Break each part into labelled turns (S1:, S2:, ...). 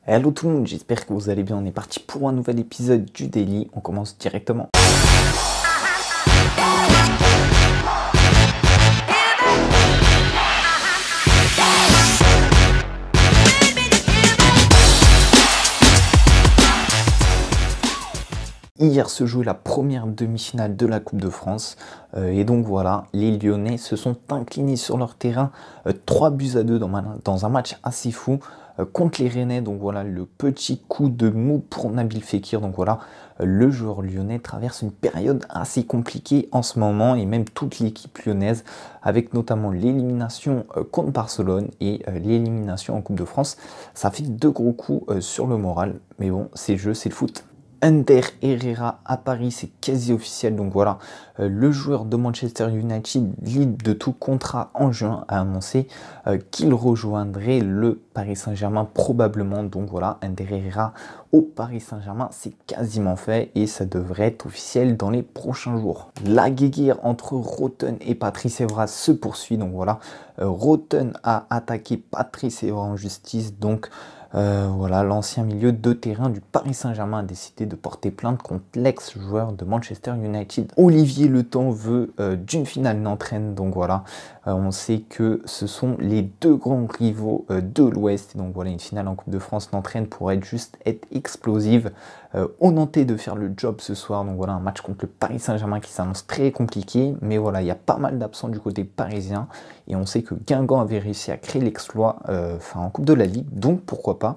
S1: Hello tout le monde, j'espère que vous allez bien. On est parti pour un nouvel épisode du Daily. On commence directement. Hier se jouait la première demi-finale de la Coupe de France et donc voilà, les Lyonnais se sont inclinés sur leur terrain 3 buts à 2 dans un match assez fou contre les Rennais. Donc voilà, le petit coup de mou pour Nabil Fekir. Donc voilà, le joueur lyonnais traverse une période assez compliquée en ce moment et même toute l'équipe lyonnaise, avec notamment l'élimination contre Barcelone et l'élimination en Coupe de France. Ça fait deux gros coups sur le moral, mais bon, c'est le jeu, c'est le foot. Ander Herrera à Paris, c'est quasi officiel. Donc voilà, le joueur de Manchester United, libre de tout contrat en juin, a annoncé qu'il rejoindrait le Paris Saint-Germain probablement. Donc voilà, Ander Herrera au Paris Saint-Germain, c'est quasiment fait et ça devrait être officiel dans les prochains jours. La guéguerre entre Roten et Patrice Evra se poursuit. Donc voilà, Roten a attaqué Patrice Evra en justice. Donc voilà, l'ancien milieu de terrain du Paris Saint-Germain a décidé de porter plainte contre l'ex-joueur de Manchester United. Olivier Le Temps veut d'une finale Nantes-Rennes. Donc voilà, on sait que ce sont les deux grands rivaux de l'Ouest. Donc voilà, une finale en Coupe de France Nantes-Rennes pourrait juste être explosive. Aux Nantais de faire le job ce soir. Donc voilà, un match contre le Paris Saint-Germain qui s'annonce très compliqué. Mais voilà, il y a pas mal d'absents du côté parisien. Et on sait que Guingamp avait réussi à créer l'exploit en Coupe de la Ligue. Donc pourquoi pas,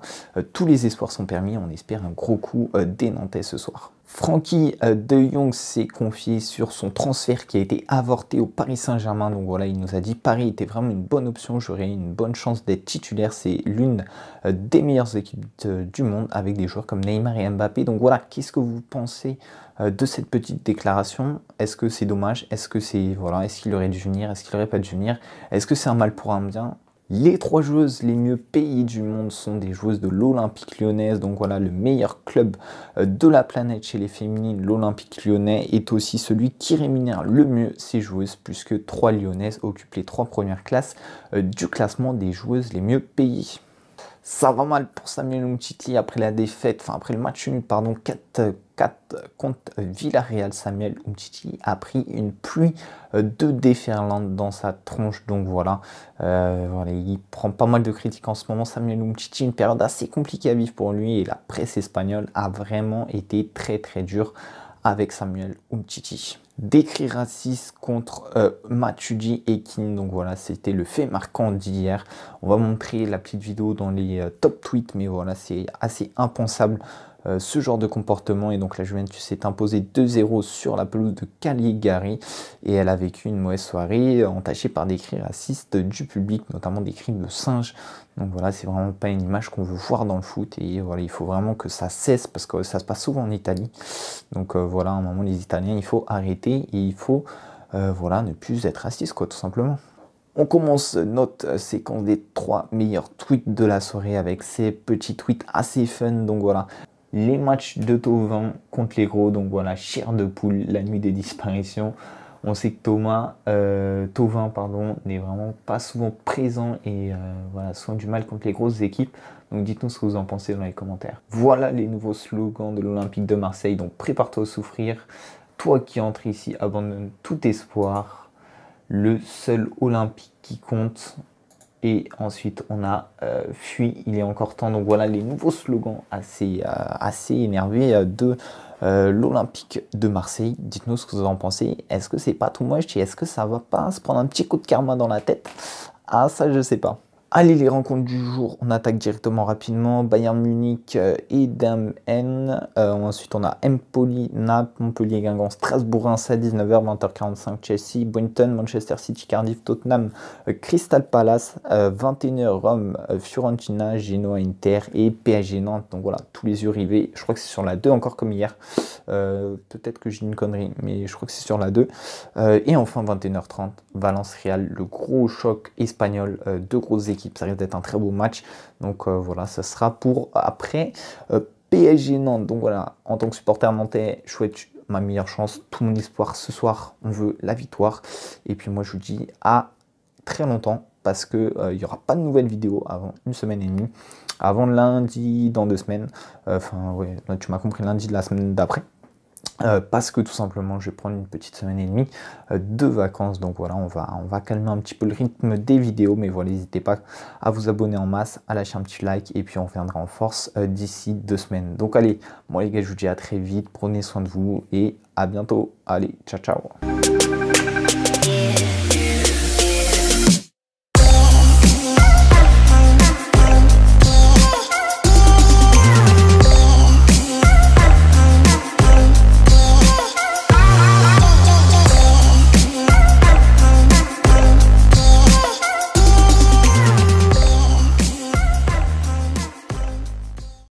S1: tous les espoirs sont permis. On espère un gros coup des Nantais ce soir. Frenkie de Jong s'est confié sur son transfert qui a été avorté au Paris Saint-Germain. Donc voilà, il nous a dit Paris était vraiment une bonne option, j'aurais une bonne chance d'être titulaire. C'est l'une des meilleures équipes du monde avec des joueurs comme Neymar et Mbappé. Donc voilà, qu'est-ce que vous pensez de cette petite déclaration? Est-ce que c'est dommage? Est-ce que c'est voilà, est-ce qu'il aurait dû venir? Est-ce qu'il aurait pas dû venir? Est-ce que c'est un mal pour un bien? Les 3 joueuses les mieux payées du monde sont des joueuses de l'Olympique lyonnaise. Donc voilà, le meilleur club de la planète chez les féminines, l'Olympique lyonnais, est aussi celui qui rémunère le mieux ses joueuses, puisque 3 lyonnaises occupent les 3 premières classes du classement des joueuses les mieux payées. Ça va mal pour Samuel Umtiti après la défaite, après le match nul, 4 contre Villarreal. Samuel Umtiti a pris une pluie de déferlante dans sa tronche. Donc voilà, il prend pas mal de critiques en ce moment. Samuel Umtiti, une période assez compliquée à vivre pour lui et la presse espagnole a vraiment été très très dure avec Samuel Umtiti. Des cris racistes contre Matuidi et Kean. Donc voilà, c'était le fait marquant d'hier. On va montrer la petite vidéo dans les top tweets, mais voilà, c'est assez impensable ce genre de comportement. Et donc la Juventus s'est imposée 2-0 sur la pelouse de Cagliari et elle a vécu une mauvaise soirée entachée par des cris racistes du public, notamment des cris de singe. Donc voilà, c'est vraiment pas une image qu'on veut voir dans le foot et voilà, il faut vraiment que ça cesse parce que ça se passe souvent en Italie. Donc voilà, à un moment les Italiens, il faut arrêter et il faut voilà, ne plus être raciste quoi, tout simplement. On commence notre séquence des 3 meilleurs tweets de la soirée avec ces petits tweets assez fun. Donc voilà, les matchs de Thauvin contre les gros. Donc voilà, chair de poule, la nuit des disparitions. On sait que Thauvin n'est vraiment pas souvent présent et voilà, souvent du mal contre les grosses équipes. Donc dites-nous ce que vous en pensez dans les commentaires. Voilà les nouveaux slogans de l'Olympique de Marseille. Donc prépare-toi à souffrir. Toi qui entres ici, abandonne tout espoir. Le seul Olympique qui compte. Et ensuite, on a Fuis, il est encore temps. Donc voilà les nouveaux slogans assez énervés de l'Olympique de Marseille. Dites-nous ce que vous en pensez. Est-ce que c'est pas tout moche et est-ce que ça va pas se prendre un petit coup de karma dans la tête? Ah, ça, je sais pas. Allez, les rencontres du jour, on attaque directement rapidement. Bayern Munich et Dame N. Ensuite, on a Empoli, Naples, Montpellier, Guingamp, Strasbourg, Reims à 19h, 20h45, Chelsea, Brighton, Manchester City, Cardiff, Tottenham, Crystal Palace, 21h, Rome, Fiorentina, Genoa, Inter et PSG Nantes. Donc voilà, tous les yeux rivés. Je crois que c'est sur la 2 encore comme hier. Peut-être que j'ai une connerie, mais je crois que c'est sur la 2. Et enfin, 21h30, Valence-Real, le gros choc espagnol, deux grosses équipes. Ça risque d'être un très beau match. Donc voilà, ça sera pour après PSG Nantes. Donc voilà, en tant que supporter nantais, je souhaite ma meilleure chance, tout mon espoir ce soir. On veut la victoire. Et puis moi, je vous dis à très longtemps parce que il n'y aura pas de nouvelle vidéo avant une semaine et demie, avant lundi dans 2 semaines, enfin ouais, tu m'as compris, lundi de la semaine d'après. Parce que tout simplement je vais prendre une petite semaine et demie de vacances, donc voilà, on va calmer un petit peu le rythme des vidéos, mais voilà, n'hésitez pas à vous abonner en masse, à lâcher un petit like, et puis on reviendra en force d'ici 2 semaines. Donc allez, moi les gars, je vous dis à très vite, prenez soin de vous, et à bientôt, allez, ciao ciao.